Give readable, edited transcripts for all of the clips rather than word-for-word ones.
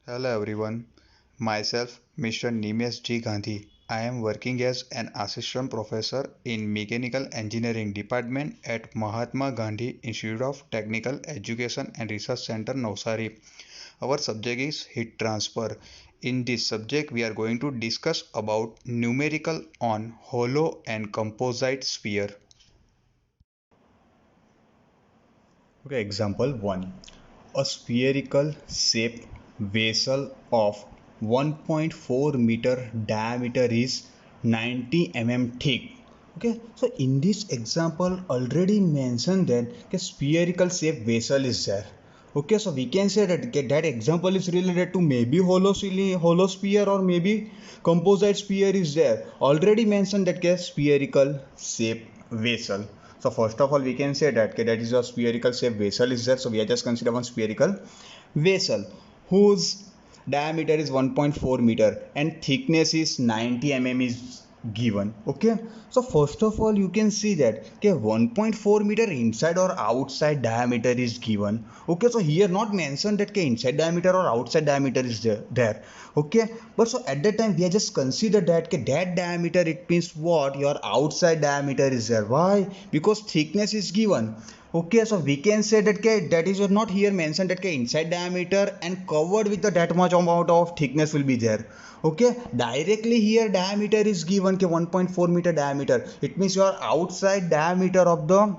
Hello everyone, myself Mr. Nimesh G. Gandhi. I am working as an assistant professor in Mechanical Engineering Department at Mahatma Gandhi Institute of Technical Education and Research Center, Navsari. Our subject is heat transfer. In this subject, we are going to discuss about numerical on hollow and composite sphere. Okay, example 1. A spherical shaped vessel of 1.4 meter diameter is 90 thick. Okay, so in this example already mentioned that a spherical shaped vessel is there. Okay, so we can say that that example is related to maybe hollow sphere or maybe composite sphere is there. Already mentioned that spherical shaped vessel. So first of all, we can say that that is a spherical shaped vessel is there. So we are just consider one spherical vessel whose diameter is 1.4 meter and thickness is 90 is given. Okay, so first of all you can see that okay 1.4 meter inside or outside diameter is given. Okay, so here not mentioned that okay, inside diameter or outside diameter is there. Okay, but so at that time we are just consider that okay, that diameter it means what your outside diameter is there. Why? Because thickness is given. Okay, so we can say that okay, that is not here mentioned that okay, inside diameter and covered with the that much amount of thickness will be there. Okay, directly here diameter is given okay, 1.4 meter diameter. It means your outside diameter of the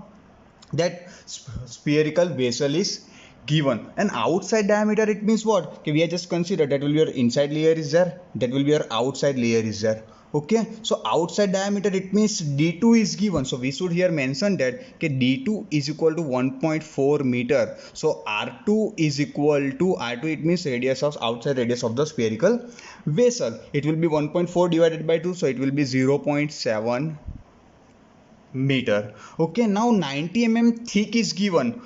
that spherical vessel is given, and outside diameter it means what okay, we are just consider that will be your inside layer is there, that will be your outside layer is there. Okay, so outside diameter it means d2 is given, so we should here mention that okay, d2 is equal to 1.4 meter, so r2 is equal to r2, it means radius of outside radius of the spherical vessel, it will be 1.4 divided by 2, so it will be 0.7 meter. Okay, now 90 thick is given.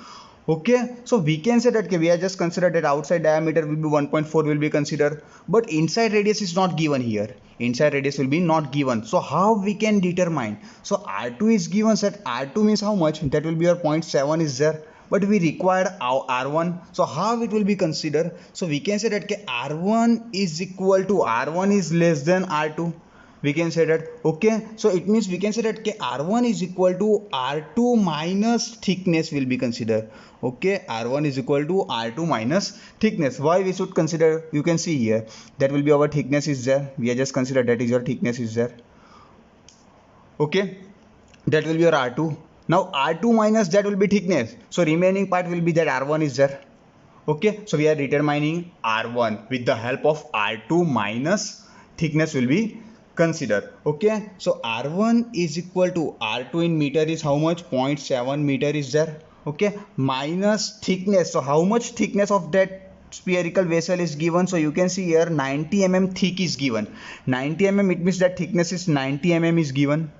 Okay, so we can say that okay, we are just considered that outside diameter will be 1.4 will be considered, but inside radius is not given here. Inside radius will be not given. So how we can determine? So r2 is given, set r2 means how much, that will be your 0.7 is there, but we required our r1, so how it will be considered? So we can say that okay, r1 is equal to r1 is less than r2, we can say that. Okay, so it means we can say that okay, r1 is equal to r2 minus thickness will be considered. Okay, r1 is equal to r2 minus thickness. Why we should consider? You can see here that will be our thickness is there, we are just consider that is your thickness is there. Okay, that will be your r2. Now r2 minus that will be thickness, so remaining part will be that r1 is there. Okay, so we are determining r1 with the help of r2 minus thickness will be considered. Okay, so r1 is equal to r2 in meter is how much, 0.7 meter is there. Okay, minus thickness, so how much thickness of that spherical vessel is given, so you can see here 90 thick is given. 90 it means that thickness is 90 is given.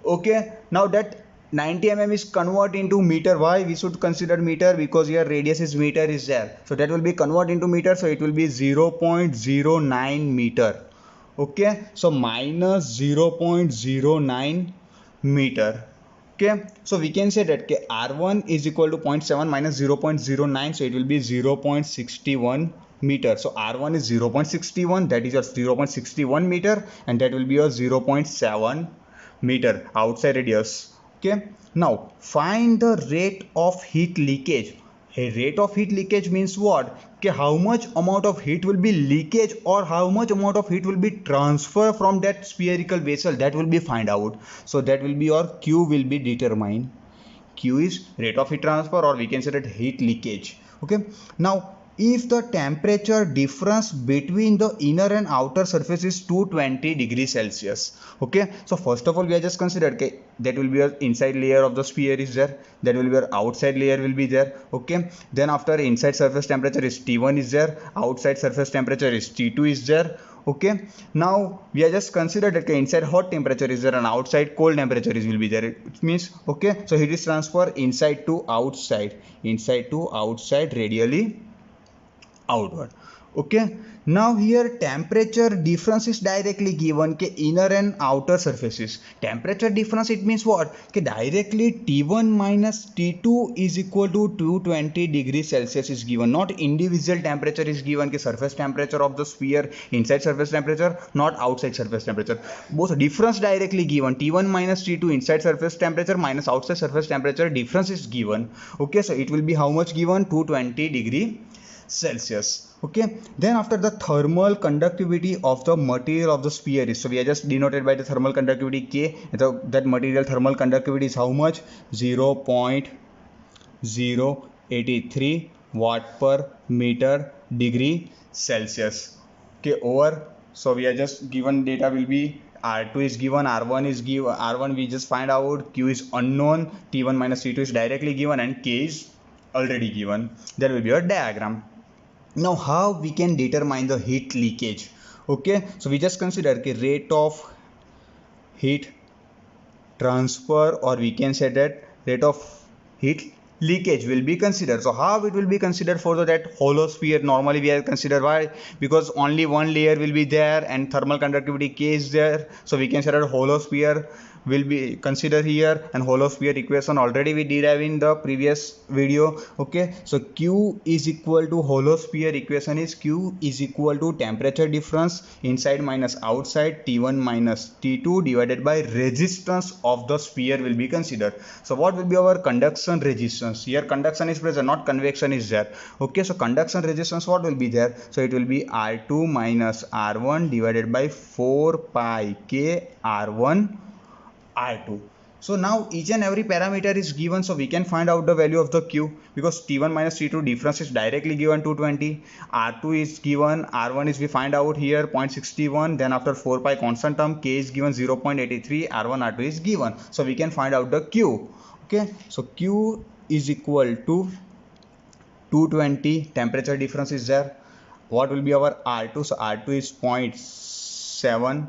Okay, now that 90 is convert into meter. Why we should consider meter? Because here radius is meter is there, so that will be convert into meter, so it will be 0.09 meter. Okay, so minus 0.09 meter. Okay, so we can say that okay, r1 is equal to zero point 0.7 minus 0.09, so it will be 0.61 meter. So r1 is 0.61, that is your 0.61 meter, and that will be your 0.7 meter outside radius. Okay, now find the rate of heat leakage. A rate of heat leakage means what? Okay, how much amount of heat will be leakage or how much amount of heat will be transfer from that spherical vessel, that will be find out. So that will be your q will be determined. Q is rate of heat transfer, or we can say that heat leakage. Okay, now if the temperature difference between the inner and outer surface is 220 degrees Celsius. Okay, so first of all we are just considered okay, that will be your inside layer of the sphere is there, that will be your outside layer will be there. Okay, then after inside surface temperature is T1 is there, outside surface temperature is T2 is there. Okay, now we are just considered that okay, inside hot temperature is there and outside cold temperature is will be there. It means okay, so heat is transfer inside to outside radially outward. Okay, now here temperature difference is directly given ke inner and outer surfaces. Temperature difference, it means what? Ke directly T1 minus T2 is equal to 220 degrees Celsius is given, not individual temperature is given ke surface temperature of the sphere, inside surface temperature, not outside surface temperature. Both difference directly given, T1 minus T2 inside surface temperature minus outside surface temperature, difference is given. Okay, so it will be how much given? 220 degree Celsius. Okay, then after the thermal conductivity of the material of the sphere is, so we are just denoted by the thermal conductivity K. So that material thermal conductivity is how much? 0.083 watt per meter degree Celsius. Okay, over, so we are just given data will be R2 is given, R1 is given, R1 we just find out, Q is unknown, T1 minus T2 is directly given, and K is already given. There will be a diagram. Now how we can determine the heat leakage? Okay, so we just consider the rate of heat transfer, or we can say that rate of heat leakage will be considered. So how it will be considered? For that hollow sphere, normally we are considered, why? Because only one layer will be there and thermal conductivity K is there, so we can say that hollow sphere will be considered here, and hollow sphere equation already we derived in the previous video. Okay, so Q is equal to, hollow sphere equation is Q is equal to temperature difference inside minus outside, T1 minus T2 divided by resistance of the sphere will be considered. So what will be our conduction resistance? Here conduction is present, not convection is there. Okay, so conduction resistance, what will be there? So it will be R2 minus R1 divided by 4 pi K R1 R2. So now each and every parameter is given, so we can find out the value of the Q, because T1 minus T2 difference is directly given 220, R2 is given, R1 is we find out here 0.61, then after 4 pi constant term K is given 0.83, R1 R2 is given, so we can find out the Q. Okay, so Q is equal to 220, temperature difference is there. What will be our R2? So R2 is 0.7.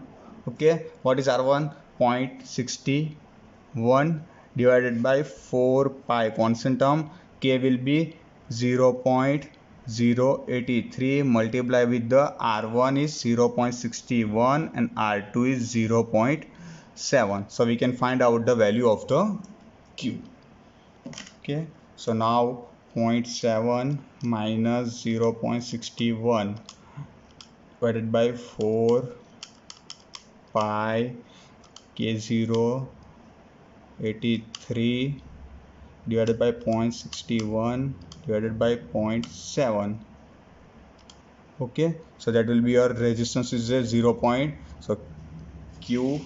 Okay, what is R1? 0.61 divided by 4 pi constant term, K will be 0.083 multiplied with the R1 is 0.61 and R2 is 0.7. So we can find out the value of the Q. Okay, so now 0.7 minus 0.61 divided by 4 pi K083 divided by 0.61 divided by 0.7. Okay, so that will be your resistance is 0. So Q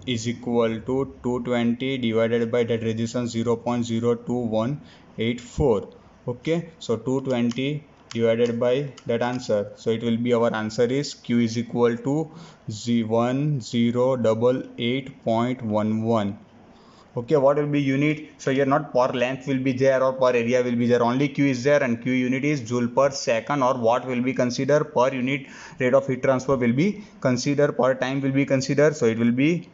is equal to 220 divided by that resistance 0.02184. Okay, so 220 divided by that answer, so it will be, our answer is Q is equal to 1088.11. Okay, what will be unit? So here not per length will be there or per area will be there, only Q is there, and Q unit is joule per second, or watt will be considered per unit rate of heat transfer will be considered, per time will be considered, so it will be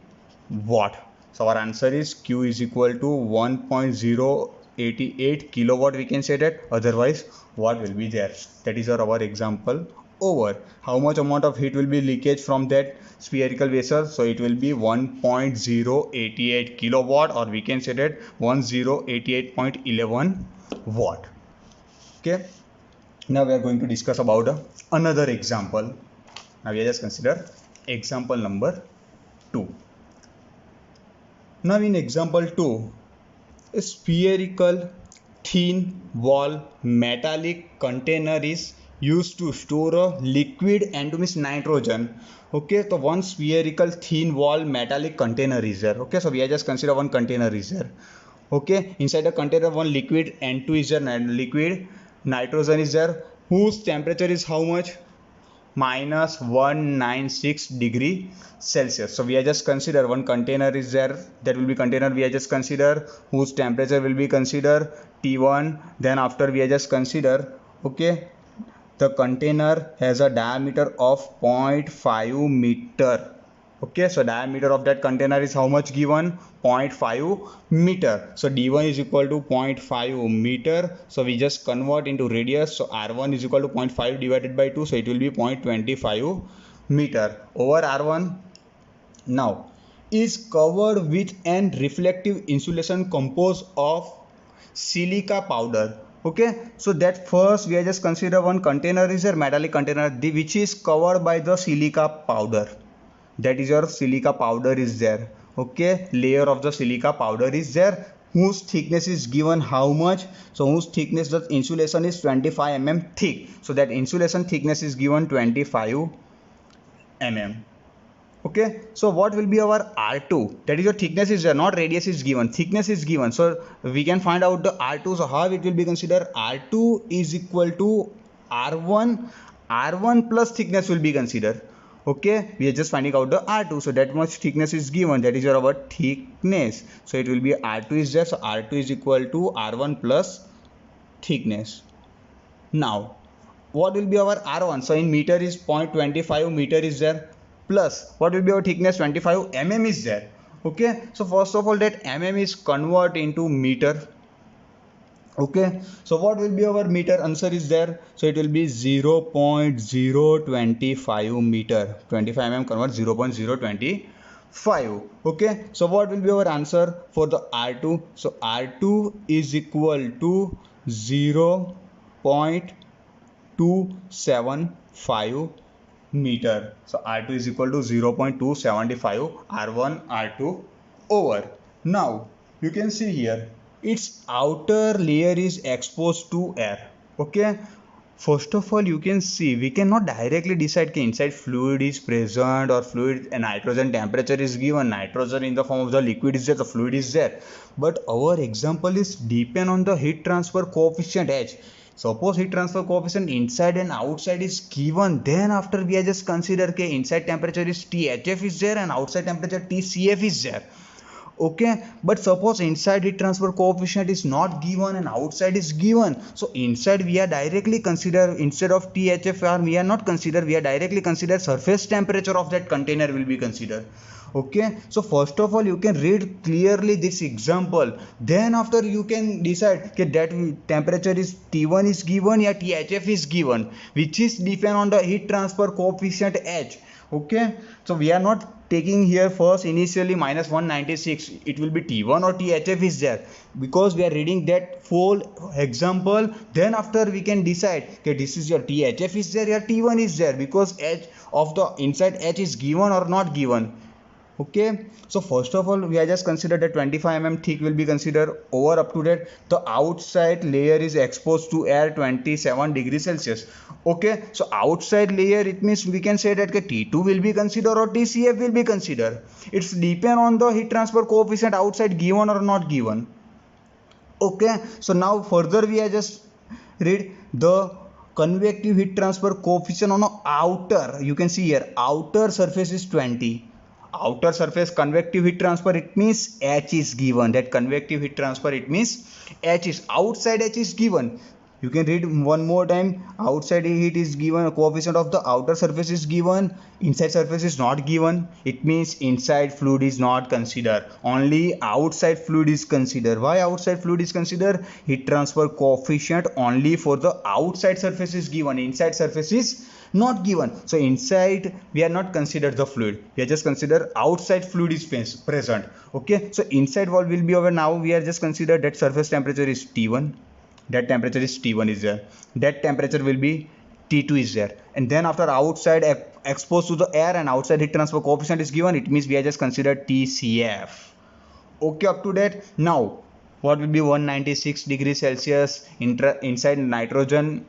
watt. So our answer is Q is equal to 1.088 kilowatt, we can say that, otherwise watt will be there. That is our example over. How much amount of heat will be leakage from that spherical vessel? So it will be 1.088 kilowatt, or we can say that 1088.11 watt. Okay, now we are going to discuss about another example. Now we just consider example number 2. Now in example 2, a spherical thin wall metallic container is used to store a liquid and to means nitrogen. Okay, so one spherical thin wall metallic container is there. Okay, so we are just consider one container is there. Okay, inside the container one liquid N2 is there, and liquid nitrogen is there, whose temperature is how much? Minus 196 degree Celsius. So we are just consider one container is there, that will be container we are just consider, whose temperature will be consider T1. Then after we are just consider, okay, the container has a diameter of 0.5 meter. Okay, so diameter of that container is how much given? 0.5 meter. So d1 is equal to 0.5 meter. So we just convert into radius. So r1 is equal to 0.5 divided by 2. So it will be 0.25 meter over r1. Now is covered with an reflective insulation composed of silica powder. Okay, so that first we are just consider one container is a metallic container which is covered by the silica powder. That is your silica powder is there. Okay, layer of the silica powder is there, whose thickness is given how much? So whose thickness, the insulation is 25 mm thick. So that insulation thickness is given 25 mm. Okay, so what will be our R2? That is your thickness is there, not radius is given, thickness is given. So we can find out the R2. So how it will be considered? R2 is equal to R1 plus thickness will be considered. Okay, we are just finding out the R2. So that much thickness is given, that is your our thickness. So it will be R2 is there. So R2 is equal to R1 plus thickness. Now what will be our R1? So in meter is 0.25 meter is there, plus what will be our thickness? 25 mm is there. Okay, so first of all that mm is convert into meter. Okay, so what will be our meter? Answer is there. So it will be 0.025 meter. 25 mm convert 0.025. Okay, so what will be our answer for the R2? So R2 is equal to 0.275 meter. So R2 is equal to 0.275 R1 R2 over. Now you can see here its outer layer is exposed to air. Okay, first of all you can see we cannot directly decide that inside fluid is present or fluid and nitrogen temperature is given, nitrogen in the form of the liquid is there, the fluid is there, but our example is depend on the heat transfer coefficient H. Suppose heat transfer coefficient inside and outside is given, then after we are just consider okay, inside temperature is THF is there and outside temperature TCF is there. Okay, but suppose inside heat transfer coefficient is not given and outside is given, so inside we are directly consider, instead of THFR we are not consider, we are directly consider surface temperature of that container will be considered. Okay, so first of all you can read clearly this example, then after you can decide okay, that temperature is T1 is given or THF is given, which is depend on the heat transfer coefficient H. Okay, so we are not taking here first initially minus 196, it will be T1 or THF is there, because we are reading that full example, then after we can decide okay, this is your THF is there or T1 is there, because H of the inside H is given or not given. Okay, so first of all we are just consider that 25 mm thick will be considered over. Up to that the outside layer is exposed to air 27 degrees Celsius. Okay, so outside layer, it means we can say that T2 will be considered or TCF will be considered. It's depend on the heat transfer coefficient outside given or not given. Okay, so now further we are just read the convective heat transfer coefficient on the outer. You can see here outer surface is 20. Outer surface convective heat transfer, it means H is given. That convective heat transfer, it means H is outside, H is given. You can read one more time. Outside heat is given, coefficient of the outer surface is given, inside surface is not given. It means inside fluid is not considered, only outside fluid is considered. Why outside fluid is considered? Heat transfer coefficient only for the outside surface is given, inside surface is not given. So inside we are not considered the fluid, we are just consider outside fluid is present. Okay, so inside what will be over? Now we are just consider that surface temperature is T1, that temperature is T1 is there, that temperature will be T2 is there, and then after outside exposed to the air and outside heat transfer coefficient is given, it means we are just considered TCF. Okay, up to that. Now what will be 196 degrees Celsius inside nitrogen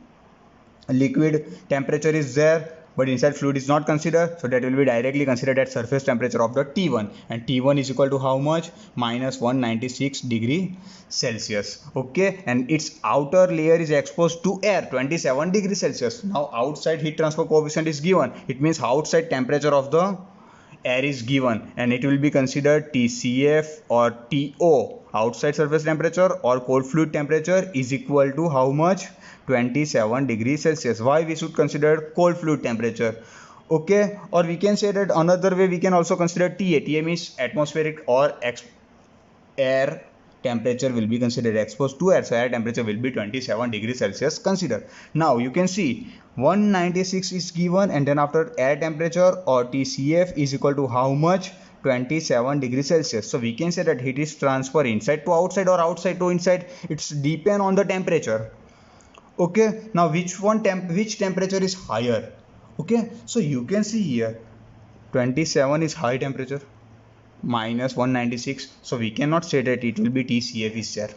liquid temperature is there, but inside fluid is not considered, so that will be directly considered at surface temperature of the T1, and T1 is equal to how much? Minus 196 degree Celsius. Okay, and its outer layer is exposed to air 27 degrees Celsius. Now outside heat transfer coefficient is given, it means outside temperature of the air is given, and it will be considered TCF or TO, outside surface temperature or cold fluid temperature, is equal to how much? 27 degrees Celsius. Why we should consider cold fluid temperature? Okay, or we can say that another way we can also consider TA. TA means atmospheric or air temperature will be considered exposed to air, so air temperature will be 27 degrees Celsius considered. Now you can see 196 is given, and then after air temperature or TCF is equal to how much? 27 degrees Celsius. So we can say that heat is transfer inside to outside or outside to inside. It's depend on the temperature. Okay, now which temperature is higher? Okay, so you can see here 27 is high temperature, minus 196, so we cannot say that it will be TCF is there.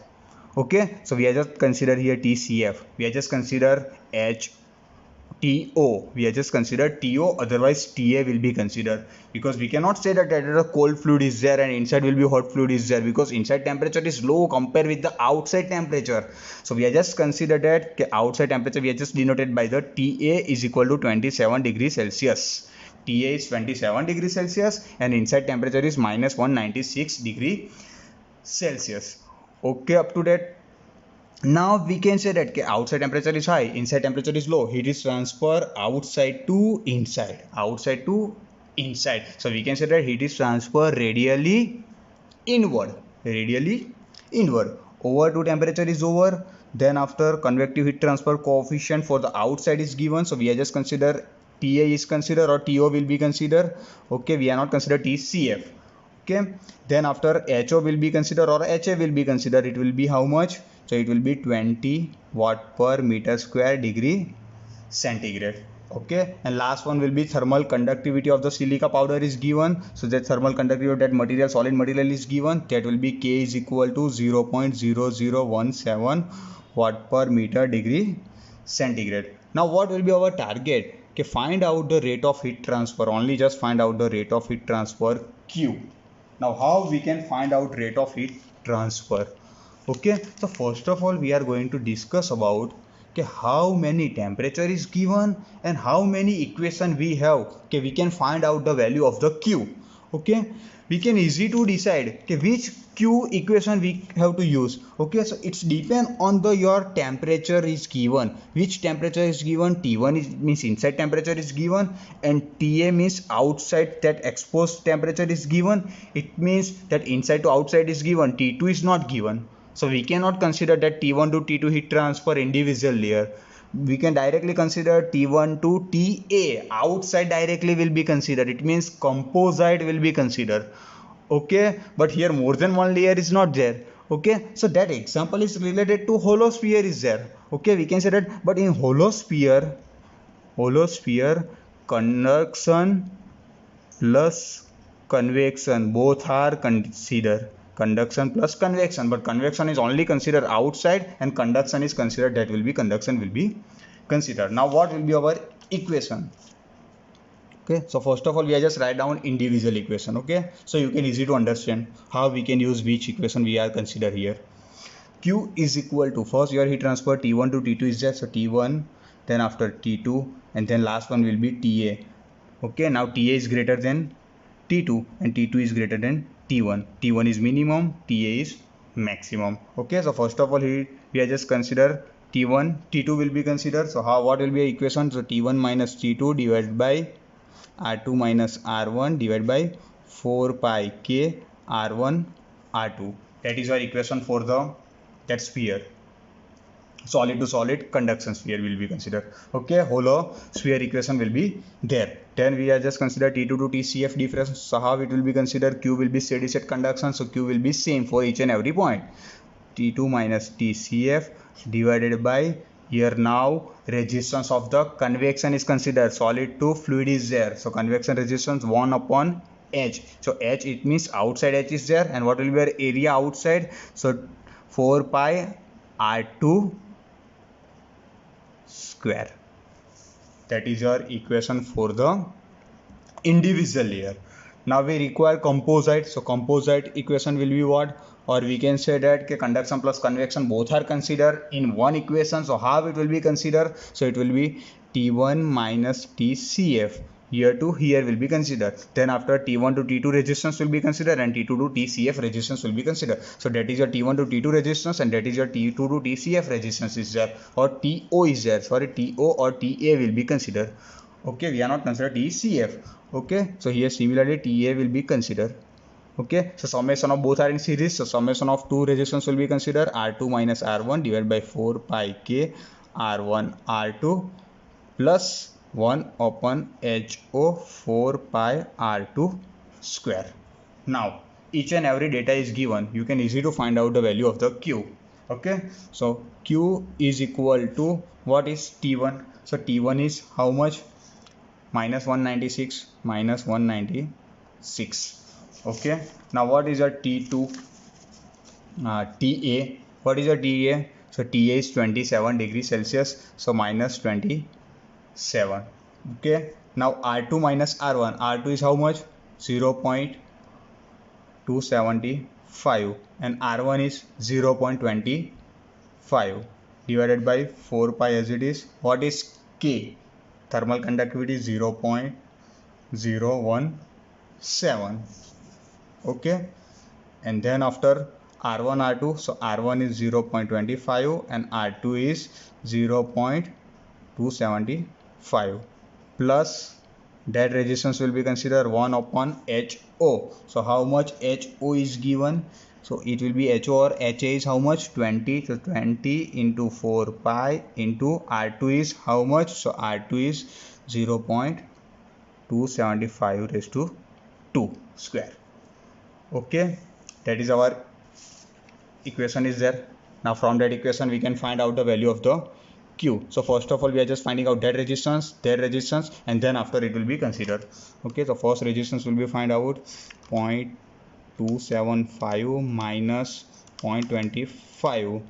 Okay, so we are just consider here TCF, we are just consider HTO, we are just consider TO, otherwise TA will be considered, because we cannot say that a cold fluid is there and inside will be hot fluid is there, because inside temperature is low compared with the outside temperature. So we are just consider that outside temperature we are just denoted by the TA is equal to 27 degrees Celsius. TA is 27 degrees Celsius and inside temperature is minus 196 degree Celsius. Okay, up to that. Now we can say that outside temperature is high, inside temperature is low. Heat is transfer outside to inside, outside to inside. So we can say that heat is transfer radially inward, radially inward. Over to temperature is over. Then after convective heat transfer coefficient for the outside is given. So we are just consider TA is considered or TO will be considered. Okay, we are not consider TCF. Okay, then after HO will be considered or HA will be considered. It will be how much? So it will be 20 watt per meter square degree centigrade. Okay, and last one will be thermal conductivity of the silica powder is given. So that thermal conductivity of that material, solid material is given. That will be K is equal to 0.0017 watt per meter degree centigrade. Now what will be our target? Okay, find out the rate of heat transfer. Only just find out the rate of heat transfer Q. Now how we can find out rate of heat transfer? Okay, so first of all we are going to discuss about how many temperature is given and how many equation we have. Okay, we can find out the value of the Q. Okay, we can easy to decide which Q equation we have to use. Okay, so it's depend on the your temperature is given. Which temperature is given? T1 is means inside temperature is given, and TA means outside, that exposed temperature is given. It means that inside to outside is given. T2 is not given. So we cannot consider that T1 to T2 heat transfer individual layer. We can directly consider T1 to TA. Outside directly will be considered. It means composite will be considered. Okay, but here more than one layer is not there. Okay, so that example is related to hollow sphere is there. Okay, we can say that, but in hollow sphere conduction plus convection both are considered. Conduction plus convection, but convection is only considered outside and conduction is considered, that will be conduction will be considered. Now what will be our equation? Okay, so first of all we are just write down individual equation. Okay, so you can easy to understand how we can use which equation we are consider here. Q is equal to, first your heat transfer T1 to T2 is there, so T1, then after T2, and then last one will be TA. Okay, now TA is greater than T2 and T2 is greater than T1. T1 is minimum, TA is maximum. Okay, so first of all we are just consider T1, T2 will be considered. So what will be the equation? So T1 minus T2 divided by R2 minus R1 divided by 4 pi K R1 R2. That is our equation for that sphere. Solid to solid conduction sphere will be considered. Okay, hollow sphere equation will be there. Then we are just consider T2 to TCF difference. So how it will be considered? Q will be steady state conduction, so Q will be same for each and every point. T2 minus TCF divided by, here now resistance of the convection is considered. Solid to fluid is there, so convection resistance 1 upon H. So H, it means outside H is there, and what will be our area outside? So 4 pi R2 square. That is your equation for the individual layer. Now we require composite. So composite equation will be what? Or we can say that conduction plus convection both are considered in one equation. So how it will be considered? So it will be T1 minus TCF. Here to here will be considered. Then after T1 to T2 resistance will be considered, and T2 to TCF resistance will be considered. So that is your T1 to T2 resistance, and that is your T2 to TCF resistance is there, or TO is there. Sorry, TO or TA will be considered. Okay, we are not consider TCF. Okay, so here similarly TA will be considered. Okay, so summation of both are in series, so summation of two resistance will be considered R2 minus R1 divided by 4 pi K R1 R2 plus 1 upon HO 4 pi R2 square. Now each and every data is given, you can easily to find out the value of the Q. Okay, so Q is equal to, what is T1? So T1 is how much? Minus 196 minus 196. Okay, now what is your T2? TA, what is your TA? So TA is 27 degrees Celsius, so minus 27. Okay, now R2 minus R1, R2 is how much? 0.275 and R1 is 0.25 divided by 4 pi as it is. What is K? Thermal conductivity 0.017. Okay, and then after R1 R2, so R1 is 0.25 and R2 is 0.275 plus that resistance will be considered 1 upon HO. So how much HO is given? So it will be HO or HA is how much? 20. So 20 into 4 pi into R2 is how much? So R2 is 0.275 raised to 2 square. Okay, that is our equation is there. Now from that equation we can find out the value of the Q. So first of all we are just finding out that resistance, and then after it will be considered. Okay, so first resistance will be find out 0.275 minus 0.25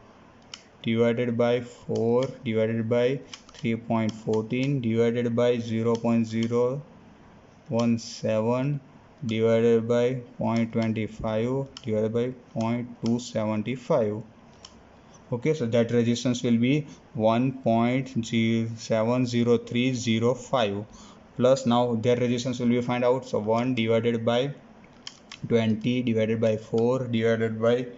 divided by 4 divided by 3.14 divided by 0.017 divided by 0.25 divided by 0.275. Okay, so that resistance will be 1.70305 plus now their resistance will be find out. So 1 divided by 20 divided by 4 divided by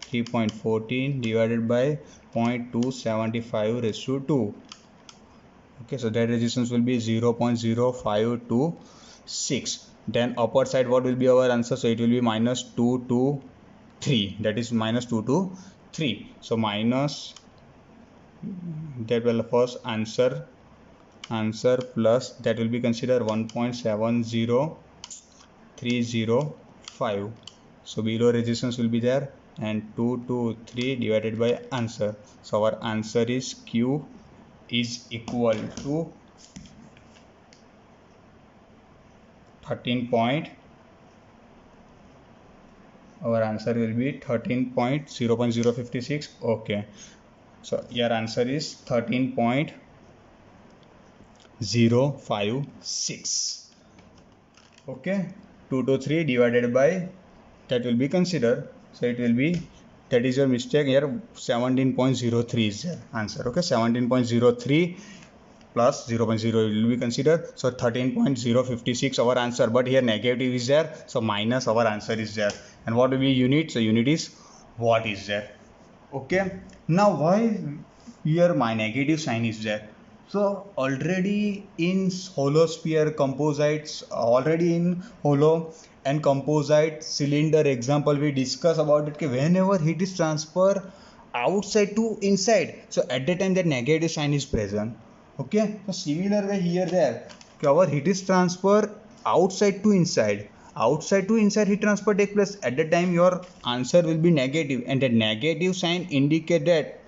3.14 divided by 0.275 raised to 2. Okay, so that resistance will be 0.0526. Then upper side what will be our answer? So it will be minus 223, that is minus 2 to 3. So minus that will first answer plus that will be considered 1.70305. so below resistance will be there and 223 divided by answer. So our answer is Q is equal to 13 point, our answer will be 13.0.056. okay, so your answer is 13.056. okay, 223 divided by that will be considered, so it will be, that is your mistake here, 17.03 is the answer. Okay, 17.03 plus 0.0 will be considered, so 13.056 our answer, but here negative is there, so minus our answer is there. And what will be unit? So unit is watt is there. Okay, now why here my negative sign is there? So already in hollow sphere composites, already in hollow and composite cylinder example we discuss about it, whenever heat is transferred outside to inside, so at the time that negative sign is present. Okay, so similar way here there, our heat is transferred outside to inside, heat transfer take place, at the time your answer will be negative, and that negative sign indicate that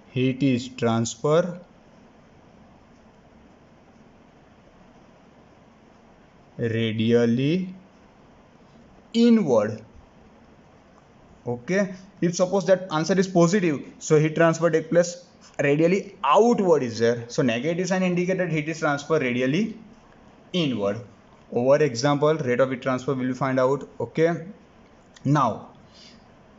heat is transferred radially inward. Okay, if suppose that answer is positive, so heat transfer take place radially outward is there, so negative sign indicate that heat is transferred radially inward. Over example, rate of heat transfer will be find out. Okay, now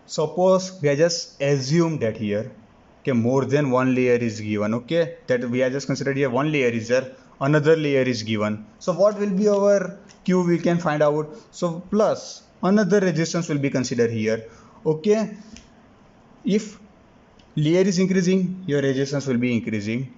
suppose we are just assume that here, okay, more than one layer is given. Okay, that we are just considered here one layer is there, another layer is given, so what will be our Q we can find out. So plus another resistance will be considered here. Okay, if layer is increasing, your resistance will be increasing.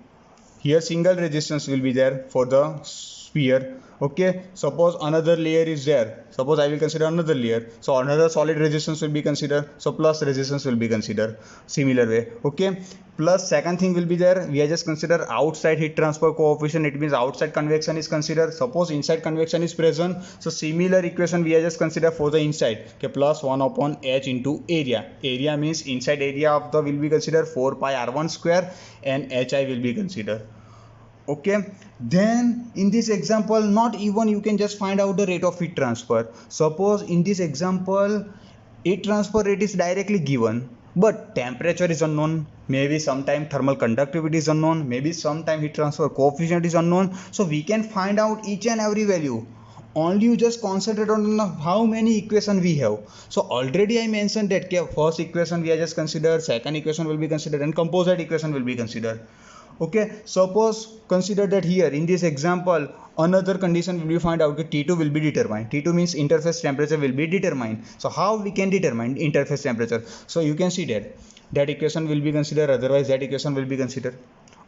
Here single resistance will be there for the sphere. Okay, suppose another layer is there, suppose I will consider another layer, so another solid resistance will be considered, so plus resistance will be considered similar way. Okay, plus second thing will be there, we are just consider outside heat transfer coefficient, it means outside convection is considered, suppose inside convection is present, so similar equation we are just consider for the inside. Okay, plus 1 upon h into area means inside area of the will be considered 4 pi r1 square and hi will be considered. Okay, then in this example not even you can just find out the rate of heat transfer. Suppose in this example heat transfer rate is directly given but temperature is unknown, maybe sometime thermal conductivity is unknown, maybe sometime heat transfer coefficient is unknown, so we can find out each and every value. Only you just concentrate on how many equation we have. So already I mentioned that first equation we are just considered, second equation will be considered, and composite equation will be considered. Okay, suppose consider that here in this example another condition will be find out that T2 will be determined. T2 means interface temperature will be determined. So how we can determine interface temperature? So you can see that equation will be considered, otherwise that equation will be considered.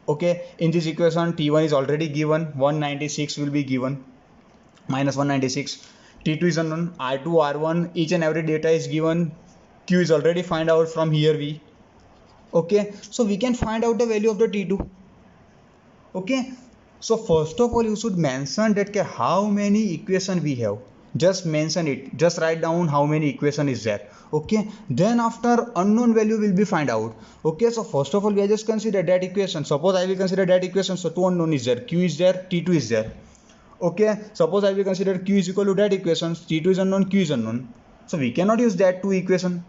Okay, in this equation T1 is already given, 196 will be given, minus 196. T2 is unknown, R2, R1, each and every data is given, Q is already find out from here we. Okay, so we can find out the value of the T2. Okay, so first of all you should mention that how many equation we have, just mention it, just write down how many equation is there. Okay, then after unknown value will be find out. Okay, so first of all we are just consider that equation, suppose I will consider that equation, so two unknown is there, Q is there, T2 is there. Okay, suppose I will consider Q is equal to that equation, T2 is unknown, Q is unknown, so we cannot use that two equation.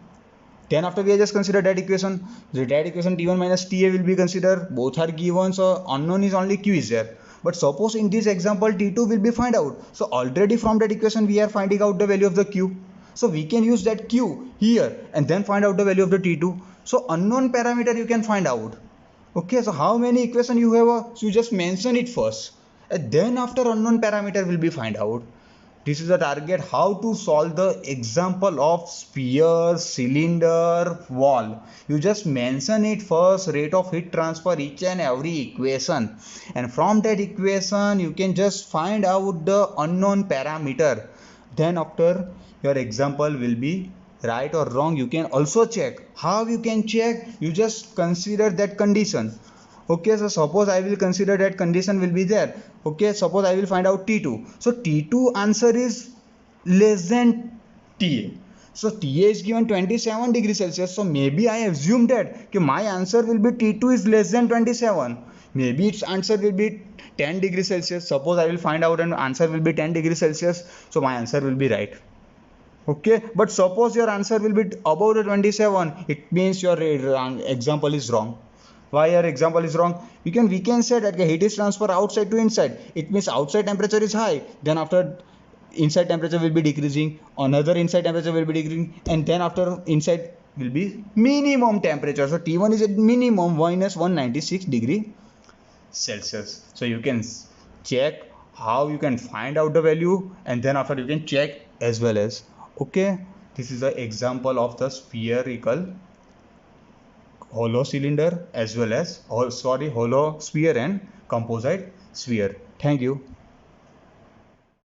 Then after we just consider that equation, the that equation T1 minus Ta will be considered, both are given, so unknown is only Q is there. But suppose in this example T2 will be find out, so already from that equation we are finding out the value of the Q, so we can use that Q here and then find out the value of the T2. So unknown parameter you can find out. Okay, so how many equation you have, so you just mention it first and then after unknown parameter will be find out. This is the target, how to solve the example of sphere, cylinder, wall. You just mention it first, rate of heat transfer, each and every equation, and from that equation you can just find out the unknown parameter. Then after your example will be right or wrong, you can also check. How you can check? You just consider that condition. Okay, so suppose I will consider that condition will be there. Okay, suppose I will find out T2. So T2 answer is less than TA. So TA is given 27 degrees Celsius. So maybe I assume that my answer will be T2 is less than 27. Maybe its answer will be 10 degrees Celsius. Suppose I will find out an answer will be 10 degrees Celsius. So my answer will be right. Okay, but suppose your answer will be above the 27. It means your example is wrong. Why your example is wrong? We can say that heat is transferred outside to inside. It means outside temperature is high. Then after inside temperature will be decreasing. Another inside temperature will be decreasing. And then after inside will be minimum temperature. So T1 is at minimum minus 196 degree Celsius. So you can check how you can find out the value, and then after you can check as well as. Okay, this is the example of the spherical, hollow cylinder as well as hollow sphere and composite sphere. Thank you.